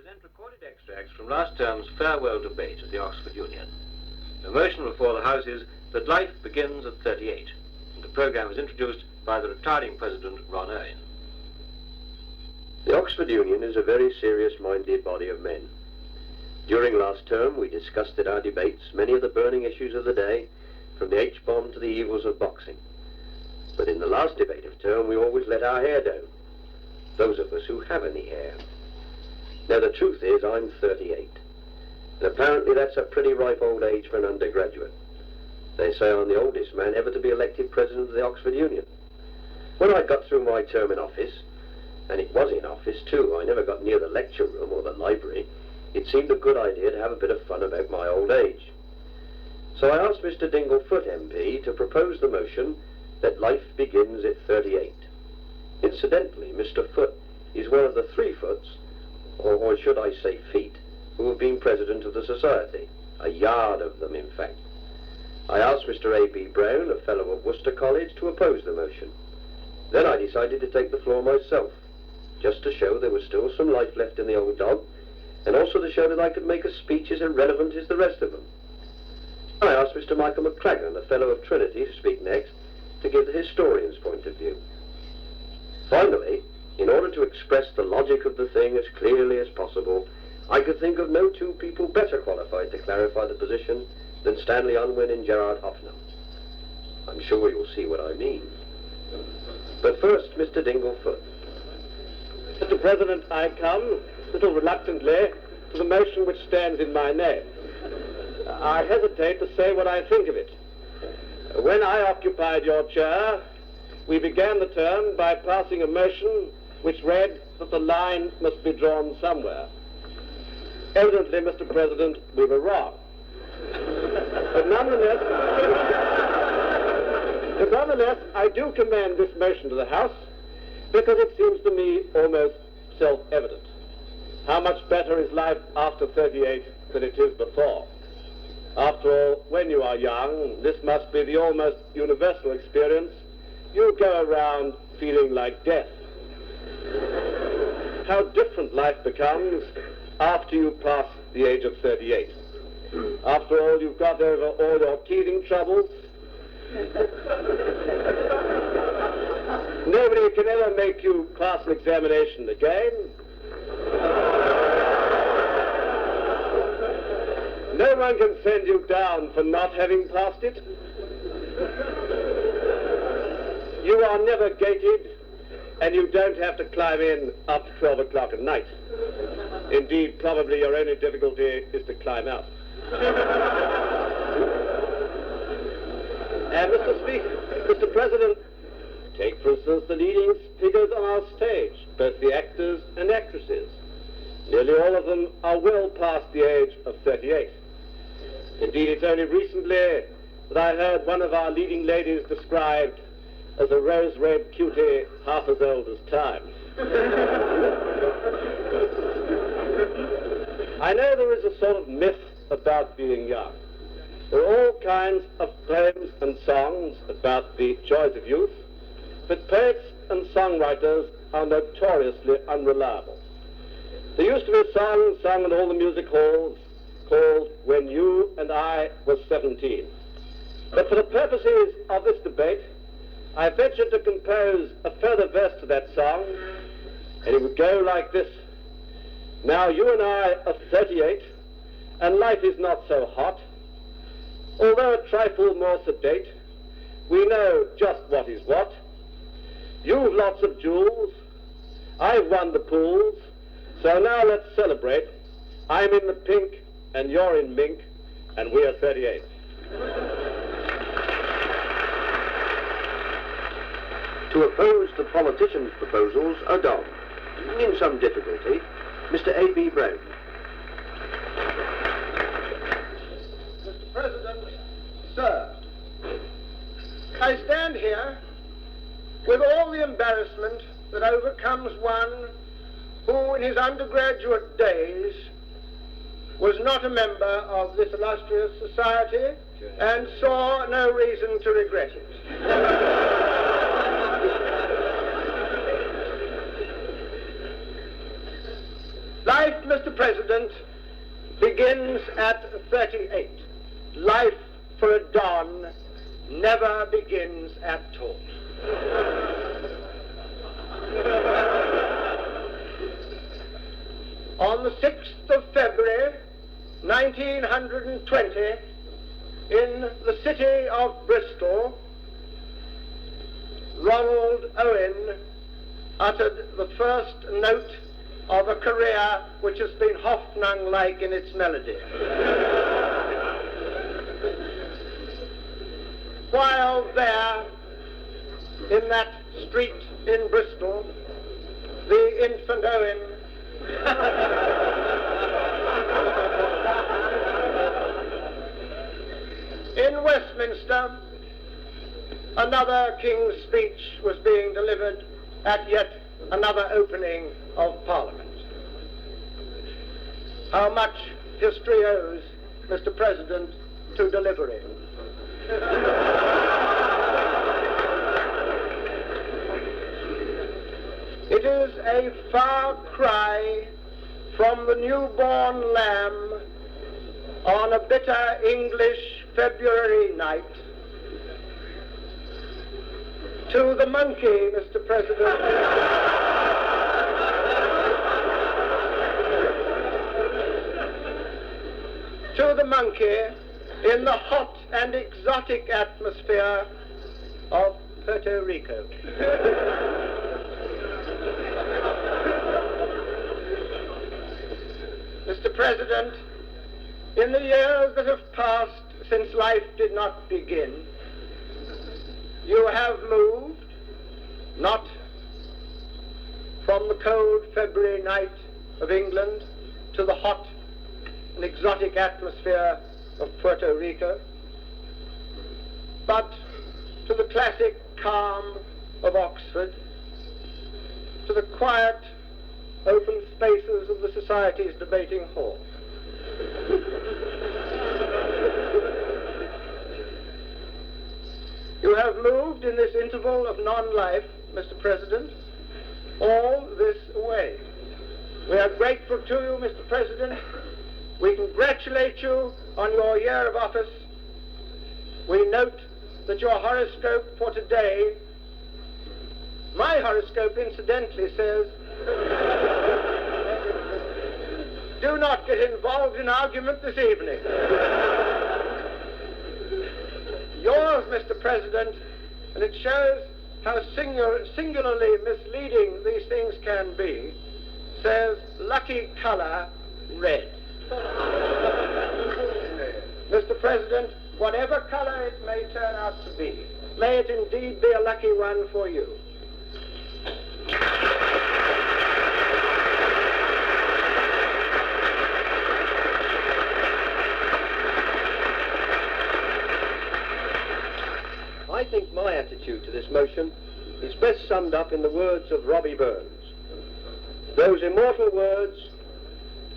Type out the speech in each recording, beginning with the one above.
present recorded extracts from last term's farewell debate at the Oxford Union. The motion before the House is that life begins at 38, and the programme is introduced by the retiring President, Ron Owen. The Oxford Union is a very serious-minded body of men. During last term, we discussed at our debates many of the burning issues of the day, from the H-bomb to the evils of boxing. But in the last debate of term, we always let our hair down. Those of us who have any hair. Now, the truth is, I'm 38. And apparently that's a pretty ripe old age for an undergraduate. They say I'm the oldest man ever to be elected president of the Oxford Union. When I got through my term in office, and it was in office too, I never got near the lecture room or the library, it seemed a good idea to have a bit of fun about my old age. So I asked Mr. Dinglefoot MP to propose the motion that life begins at 38. Incidentally, Mr. Foot is one of the 3 Foots, or should I say feet, who have been president of the society. A yard of them, in fact. I asked Mr. A.B. Brown, a fellow of Worcester College, to oppose the motion. Then I decided to take the floor myself, just to show there was still some life left in the old dog, and also to show that I could make a speech as irrelevant as the rest of them. I asked Mr. Michael McCracken, a fellow of Trinity, to speak next, to give the historian's point of view. Finally, in order to express the logic of the thing as clearly as possible, I could think of no 2 people better qualified to clarify the position than Stanley Unwin and Gerard Hoffner. I'm sure you'll see what I mean. But first, Mr. Dinglefoot. Mr. President, I come, a little reluctantly, to the motion which stands in my name. I hesitate to say what I think of it. When I occupied your chair, we began the term by passing a motion which read that the line must be drawn somewhere. Evidently, Mr. President, we were wrong. But nonetheless, I do commend this motion to the House because it seems to me almost self-evident. How much better is life after 38 than it is before? After all, when you are young, this must be the almost universal experience, you go around feeling like death. How different life becomes after you pass the age of 38. After all, you've got over all your teething troubles. Nobody can ever make you pass an examination again. No one can send you down for not having passed it. You are never gated, and you don't have to climb in up to 12 o'clock at night. Indeed, probably your only difficulty is to climb out. And Mr. President, take for instance the leading figures on our stage, both the actors and actresses. Nearly all of them are well past the age of 38. Indeed, it's only recently that I heard one of our leading ladies described as a rose-red cutie half as old as time. I know there is a sort of myth about being young. There are all kinds of poems and songs about the joys of youth, but poets and songwriters are notoriously unreliable. There used to be a song sung in all the music halls called When You and I Were 17. But for the purposes of this debate, I ventured to compose a further verse to that song, and it would go like this. Now you and I are 38, and life is not so hot. Although a trifle more sedate, we know just what is what. You've lots of jewels, I've won the pools, so now let's celebrate. I'm in the pink, and you're in mink, and we are 38. To oppose the politicians' proposals are Dom, in some difficulty, Mr. A.B. Brown. Mr. President, sir, I stand here with all the embarrassment that overcomes one who in his undergraduate days was not a member of this illustrious society and saw no reason to regret it. Life Mr. President, begins at 38. Life for a Don never begins at all. On the 6th of February, 1920, in the city of Bristol, Ronald Owen uttered the first note of a career which has been Hoffnung-like in its melody. While there, in that street in Bristol, the infant Owen in Westminster, another King's speech was being delivered at yet another opening of Parliament. How much history owes, Mr. President, to delivery? It is a far cry from the newborn lamb on a bitter English February night to the monkey, Mr. President. To the monkey in the hot and exotic atmosphere of Puerto Rico. Mr. President, in the years that have passed since life did not begin, you have moved, not from the cold February night of England to the hot and exotic atmosphere of Puerto Rico, but to the classic calm of Oxford, to the quiet, open spaces of the Society's debating hall. You have moved in this interval of non-life, Mr. President, all this way. We are grateful to you, Mr. President. We congratulate you on your year of office. We note that your horoscope for today, my horoscope incidentally, says, do not get involved in argument this evening. Yours, Mr. President, and it shows how singularly misleading these things can be, says lucky color, red. Mr. President, whatever color it may turn out to be, may it indeed be a lucky one for you. I think my attitude to this motion is best summed up in the words of Robbie Burns. Those immortal words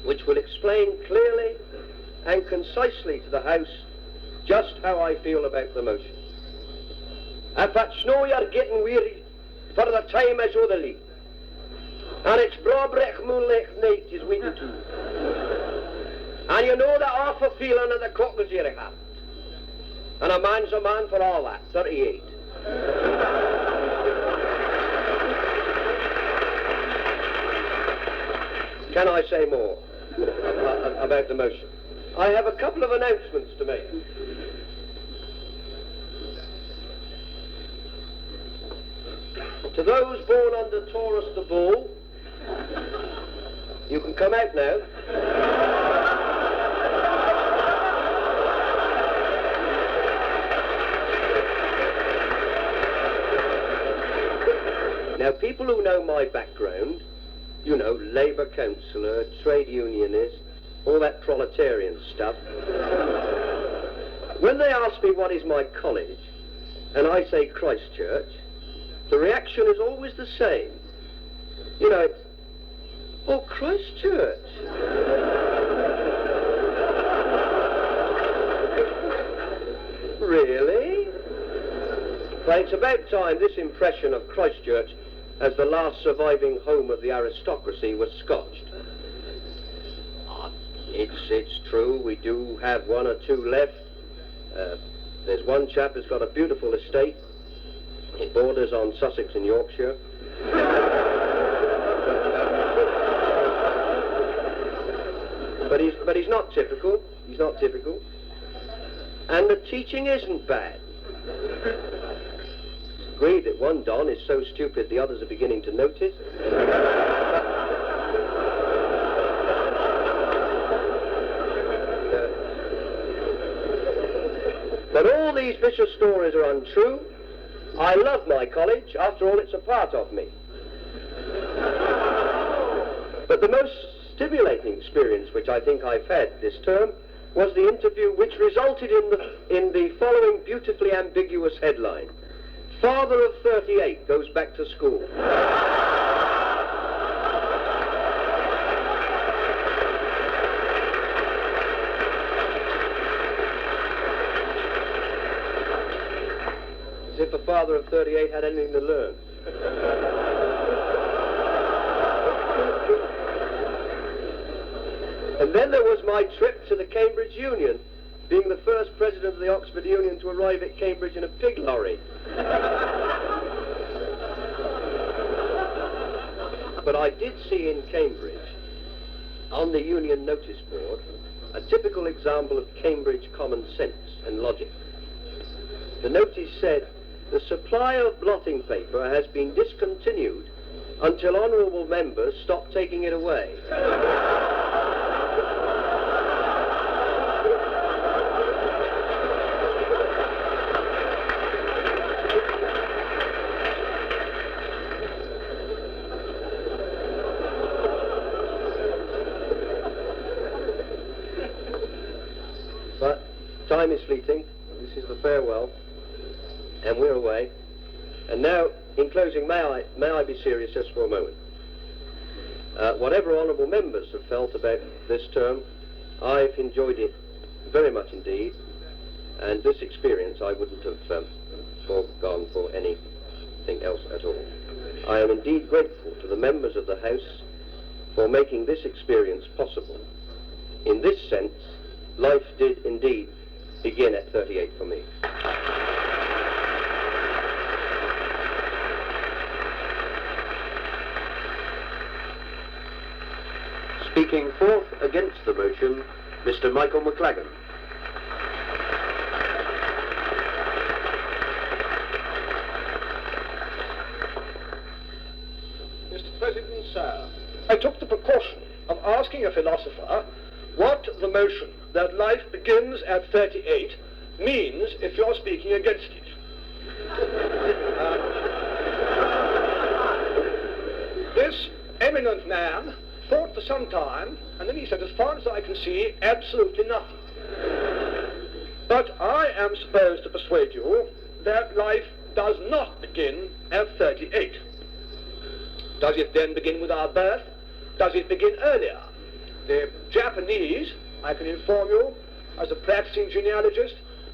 which will explain clearly and concisely to the House just how I feel about the motion. If it's no you're getting weary, for the time is o'er the lee, and it's broad-break moonlight night is waiting too. And you know the awful feeling of the cockles you have. And a man's a man for all that, 38. Can I say more about the motion? I have a couple of announcements to make. To those born under Taurus the Bull, you can come out now. Now, people who know my background, you know, Labour councillor, trade unionist, all that proletarian stuff, when they ask me what is my college, and I say Christchurch, the reaction is always the same. You know, it's, oh, Christchurch. Really? Well, it's about time this impression of Christchurch as the last surviving home of the aristocracy was scotched. we do have one or two left. There's one chap who's got a beautiful estate. It borders on Sussex and Yorkshire. But he's not typical. He's not typical. And the teaching isn't bad. It's agreed that one Don is so stupid the others are beginning to notice. But all these vicious stories are untrue. I love my college. After all, it's a part of me. But the most stimulating experience which I think I've had this term was the interview which resulted in the following beautifully ambiguous headline. Father of 38 goes back to school. As if a father of 38 had anything to learn. And then there was my trip to the Cambridge Union, being the first president of the Oxford Union to arrive at Cambridge in a pig lorry. But I did see in Cambridge, on the Union notice board, a typical example of Cambridge common sense and logic. The notice said, the supply of blotting paper has been discontinued until honourable members stop taking it away. But time is fleeting. This is the farewell. And we're away. And now, in closing, may I be serious just for a moment? Whatever honourable members have felt about this term, I've enjoyed it very much indeed. And this experience I wouldn't have foregone for anything else at all. I am indeed grateful to the members of the House for making this experience possible. In this sense, life did indeed begin at 38 for me. Speaking forth against the motion, Mr. Michael McLagan. Mr. President, sir, I took the precaution of asking a philosopher what the motion that life begins at 38 means if you're speaking against it. This eminent man thought for some time, and then he said, as far as I can see, absolutely nothing. But I am supposed to persuade you that life does not begin at 38. Does it then begin with our birth? Does it begin earlier? The Japanese, I can inform you, as a practicing genealogist,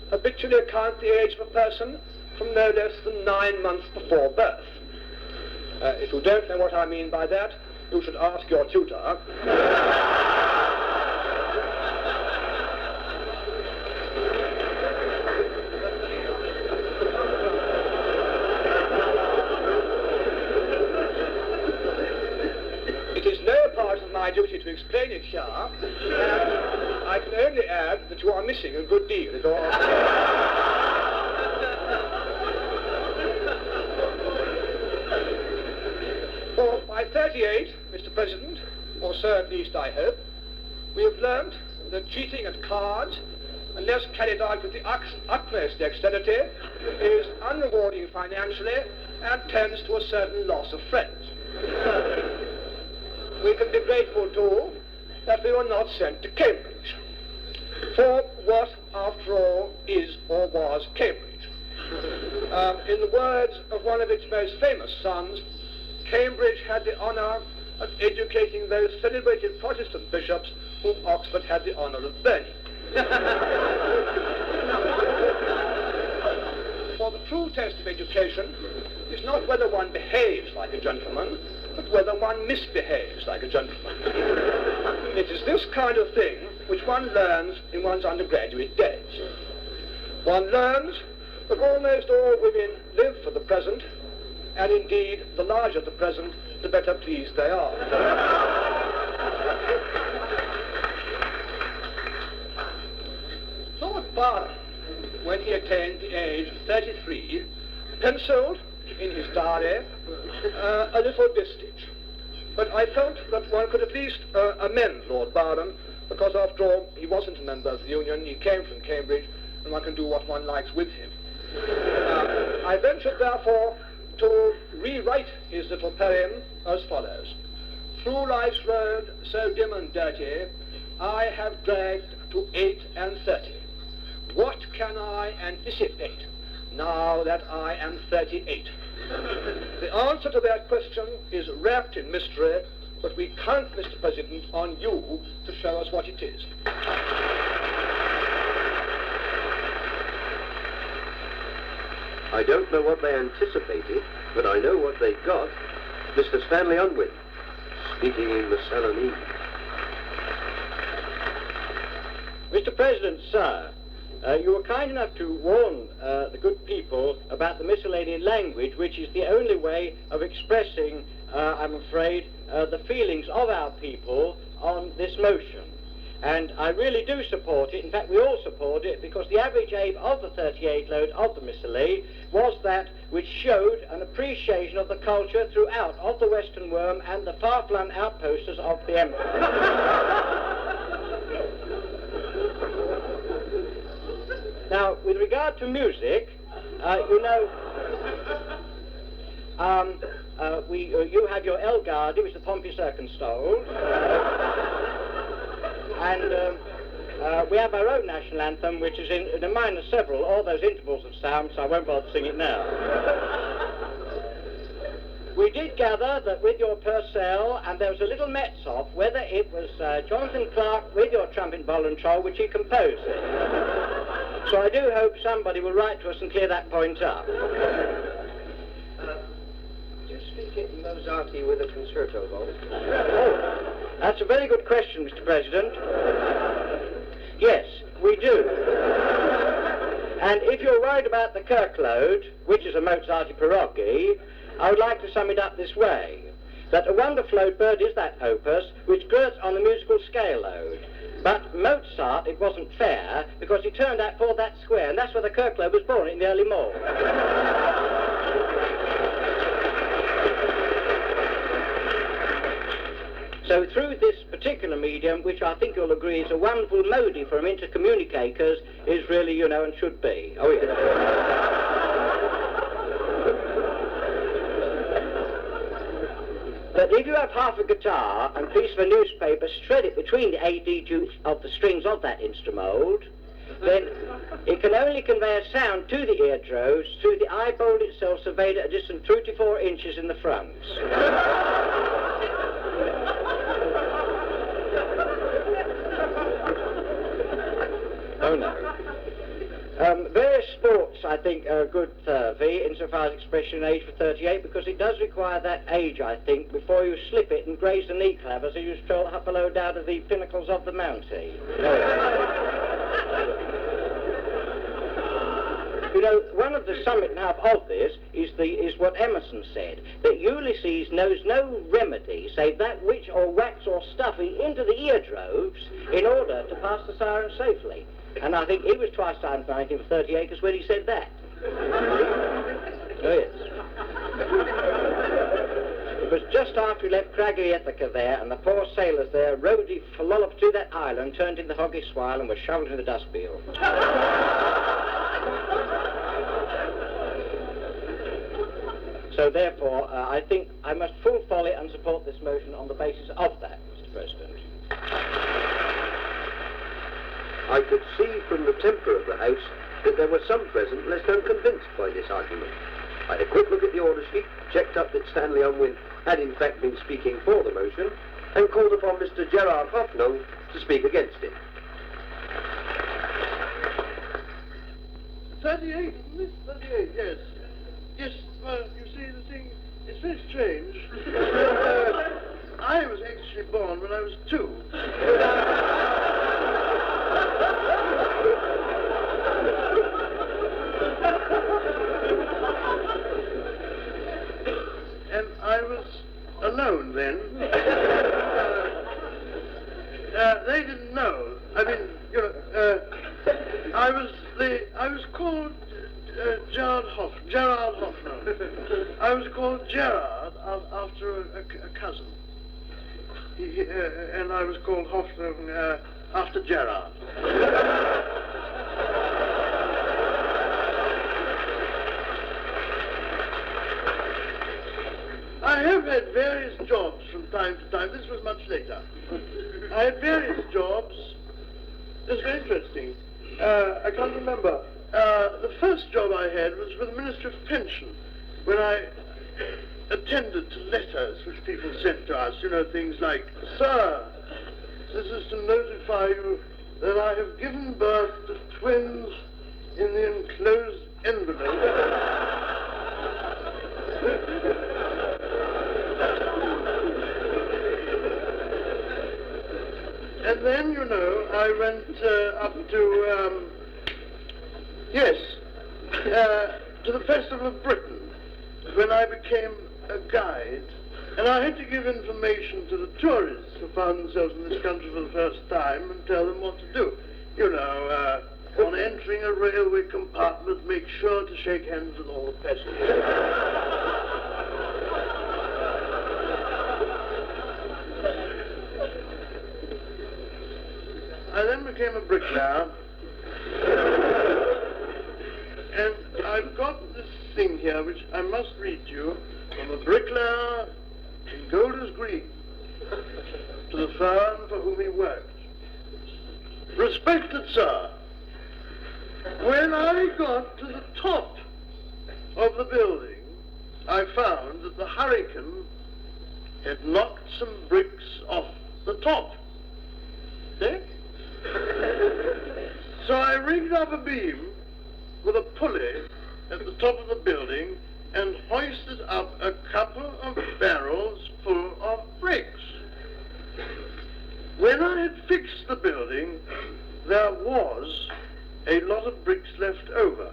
habitually account the age of a person from no less than 9 months before birth. If you don't know what I mean by that, you should ask your tutor. It is no part of my duty to explain it here, and I can only add that you are missing a good deal. For by 38, Mr. President, or so at least I hope, we have learnt that cheating at cards, unless carried out with the utmost dexterity, is unrewarding financially and tends to a certain loss of friends. We can be grateful, too, that we were not sent to Cambridge. For what, after all, is or was Cambridge? In the words of one of its most famous sons, Cambridge had the honour of educating those celebrated Protestant bishops whom Oxford had the honour of burning. For the true test of education is not whether one behaves like a gentleman, but whether one misbehaves like a gentleman. It is this kind of thing which one learns in one's undergraduate days. One learns that almost all women live for the present, and indeed, the larger the present, the better pleased they are. Lord Byron, when he attained the age of 33, penciled in his diary a little distich. But I felt that one could at least amend Lord Byron, because after all, he wasn't a member of the Union, he came from Cambridge, and one can do what one likes with him. I ventured, therefore, to rewrite his little poem as follows. Through life's road, so dim and dirty, I have dragged to 8 and 30. What can I anticipate now that I am 38? The answer to that question is wrapped in mystery, but we count, Mr. President, on you to show us what it is. I don't know what they anticipated, but I know what they got. Mr. Stanley Unwin, speaking in the Salonese. Mr. President, sir, you were kind enough to warn the good people about the miscellaneous language, which is the only way of expressing, I'm afraid, the feelings of our people on this motion. And I really do support it. In fact, we all support it, because the average aim of the 38 load of the Missile was that which showed an appreciation of the culture throughout of the Western Worm and the far-flung outposts of the Empire. Now, with regard to music, you know, you have your Elgardy, which is the Pompey Circumstalled, and we have our own national anthem, which is in a minor several, all those intervals of sound, so I won't bother to sing it now. We did gather that with your Purcell, and there was a little mezz-off, whether it was Jonathan Clark with your trumpet volunteer, which he composed it. So I do hope somebody will write to us and clear that point up. Do you speak it Mozarty with a concerto voice? Oh, that's a very good question, Mr. President. Yes, we do. And if you're worried about the Kirkload, which is a Mozarty pierogi, I would like to sum it up this way, that a wonderful ode bird is that opus which girts on the musical scale ode. But Mozart, it wasn't fair, because he turned out for that square, and that's where the Kirkload was born, in the early morn. So through this particular medium, which I think you'll agree is a wonderful modi for intercommunicators, is really, you know, and should be. Oh, yes. But if you have half a guitar and a piece of a newspaper, shred it between the AD of the strings of that instrument, then it can only convey a sound to the eardrums through the eyeball itself, surveyed at a distance of 3 to 4 inches in the front. Oh no. Various sports, I think, are a good survey insofar as expression age for 38, because it does require that age, I think, before you slip it and graze the knee clav as you stroll up below down to the pinnacles of the mountain. You know, one of the summit now of this is what Emerson said, that Ulysses knows no remedy save that which or wax or stuffing into the eardrobes in order to pass the siren safely. And I think he was twice times 19 for 30 acres when he said that. Oh, yes. It was just after we left Craggy Ethica there, and the poor sailors there rowed up to that island, turned in the Hoggy Swile, and were shoveled in the dustbill. So therefore, I think I must full volley and support this motion on the basis of that, Mr. President. I could see from the temper of the House that there were some present less than convinced by this argument. I had a quick look at the order sheet, checked up that Stanley Unwin had in fact been speaking for the motion, and called upon Mr. Gerard Hoffnung to speak against it. 38, Miss 38, yes. Yes, well, you see, the thing, it's very strange. I was actually born when I was 2. and I was called Hofstrom after Gerard. I have had various jobs from time to time. This was much later. I had various jobs. It's very interesting. I can't remember. The first job I had was with the Ministry of Pension, when I attended to letters which people sent to us. You know, things like, "Sir, this is to notify you that I have given birth to twins in the enclosed envelope." And then, you know, I went up to, to the Festival of Britain, when I became a guide, and I had to give information to the tourists who found themselves in this country for the first time and tell them what to do. You know, on entering a railway compartment, make sure to shake hands with all the passengers. I then became a bricklayer, and I've got this thing here which I must read to you. I'm a bricklayer in Golders Green, to the firm for whom he worked. Respected sir, when I got to the top of the building, I found that the hurricane had knocked some bricks off the top. See? So I rigged up a beam with a pulley at the top of the building and hoisted up a couple of barrels full of bricks. When I had fixed the building, there was a lot of bricks left over.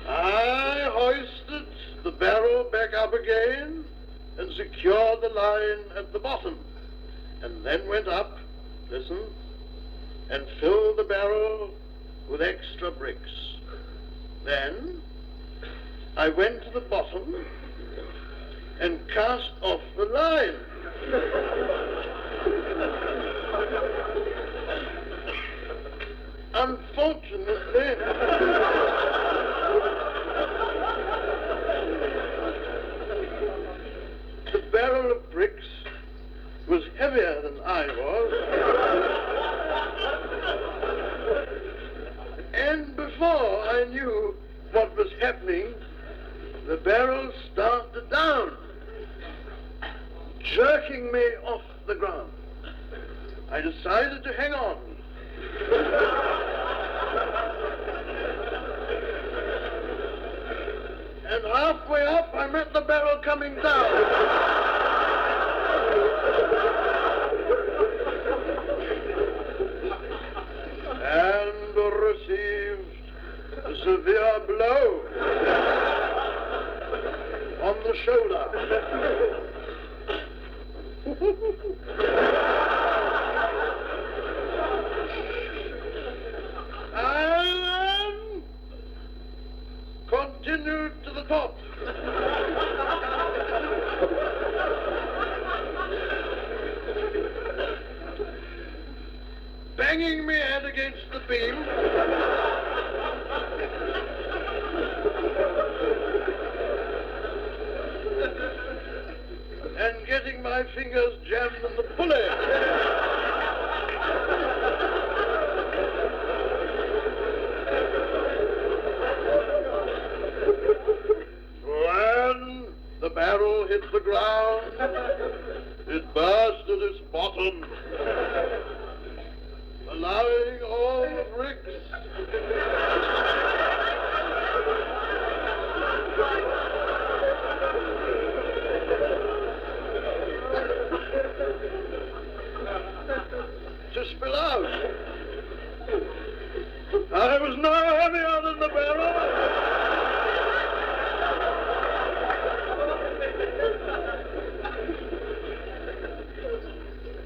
I hoisted the barrel back up again and secured the line at the bottom, and then went up, listen, and filled the barrel with extra bricks. Then I went to the bottom and cast off the line. Unfortunately, the barrel of bricks was heavier than I was, and before I knew what was happening, the barrel started down, jerking me off the ground. I decided to hang on. And halfway up, I met the barrel coming down. And received a severe blow on the shoulder. I then continued to the top. Banging my head against the beam. And getting my fingers jammed in the pulley. When the barrel hit the ground, it burst at its bottom, allowing all the bricks to spill out. I was no heavier than the barrel.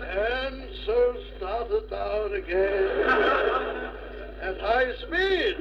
And so started down again at high speed.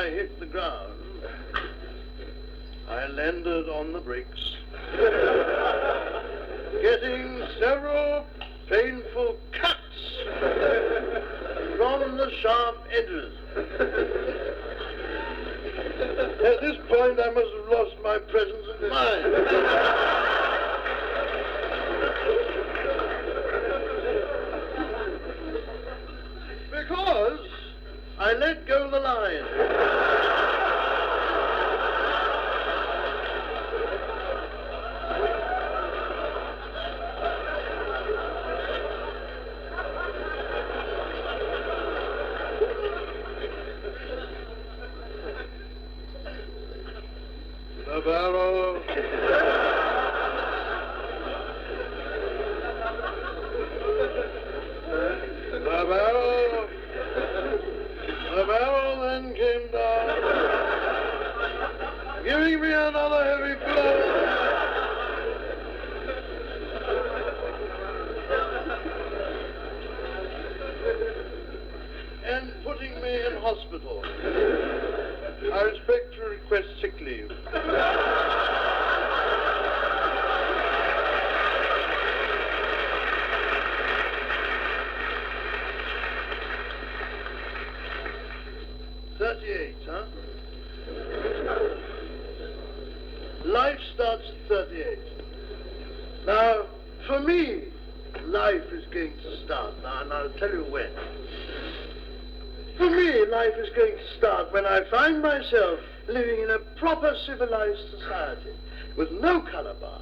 I hit the ground, I landed on the brakes, getting several painful cuts from the sharp edges. At this point, I must have lost my presence of mind. Because I let go the line. The barrel. The barrel then came down, giving me another heavy blow. And putting me in hospital. I expect to request sick leave. Huh? Life starts at 38. Now, for me, life is going to start now, and I'll tell you when. For me, life is going to start when I find myself living in a proper civilized society with no color bar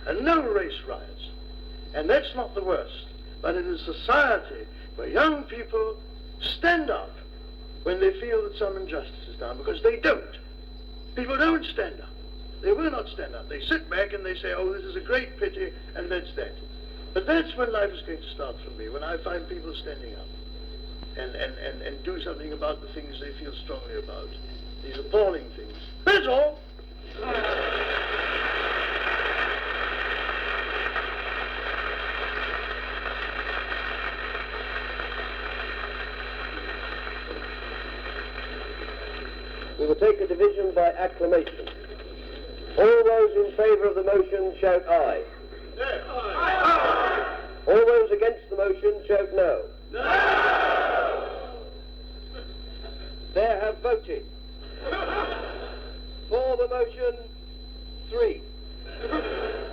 and no race riots. And that's not the worst, but in a society where young people stand up when they feel that some injustice is done, because they don't. People don't stand up. They will not stand up. They sit back and they say, oh, this is a great pity, and that's that. But that's when life is going to start for me, when I find people standing up and do something about the things they feel strongly about. These appalling things. That's all. We will take a division by acclamation. All those in favour of the motion shout aye. Aye. All those against the motion shout no. There have voted. For the motion, 3.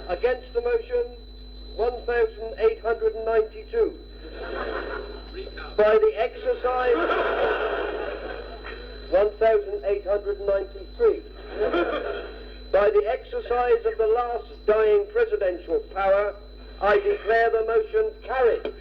Against the motion, 1,892. By the exercise, 1,893. By the exercise of the last dying presidential power, I declare the motion carried.